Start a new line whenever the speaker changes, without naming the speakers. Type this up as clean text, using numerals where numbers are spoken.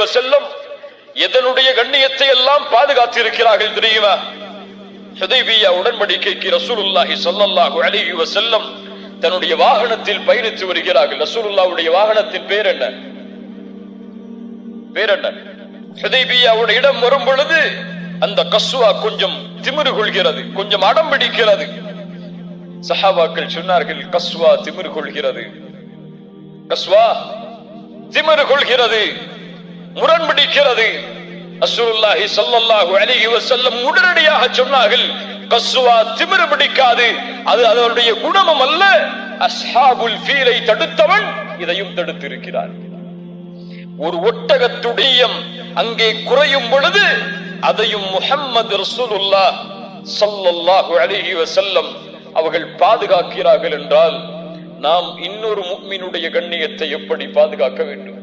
வஸல்லம் எதனுடைய கண்ணியத்தை எல்லாம் பாதுகாத்திருக்கிறார்கள் தெரியுமா? ஹுதைபியா உடன்படிக்கைக்கு ரசூலுல்லாஹி ஸல்லல்லாஹு அலைஹி வஸல்லம் தன்னுடைய வாகனத்தில் பயணித்து வருகிறார்கள். ரசூலுல்லாஹ்வுடைய வாகனத்தின் பேர் என்ன? ஹுதைபியாவுடைய இடம் வரும் பொழுது அந்த கஸ்வா கொஞ்சம் திமிரு கொள்கிறது, கொஞ்சம் அடம் பிடிக்கிறது. சஹாபாக்கள் சொன்னார்கள், கஸ்வா திமிரு கொள்கிறது, கஸ்வா திமிரு கொள்கிறது, முரண்பிடிக்கிறது. ரசூலுல்லாஹி ஸல்லல்லாஹு அலைஹி வஸல்லம் உடனடியாக சொன்னார்கள், கஸ்வா திமிரு பிடிக்காது, அது அதனுடைய குணமும் அல்ல. அஸ்ஹாபுல் ஃபீலை தடுத்தவன் இதையும் தடுத்திருக்கிறார். ஒரு ஒட்டகத்துடைய அங்கே குறையும் பொழுது அதையும் முஹம்மது ரசூலுல்லாஹ் ஸல்லல்லாஹு அலைஹி வஸல்லம் அவர்கள் பாதுகாக்கிறார்கள் என்றால் நாம் இன்னொரு முஃமினுடைய கண்ணியத்தை எப்படி பாதுகாக்க வேண்டும்?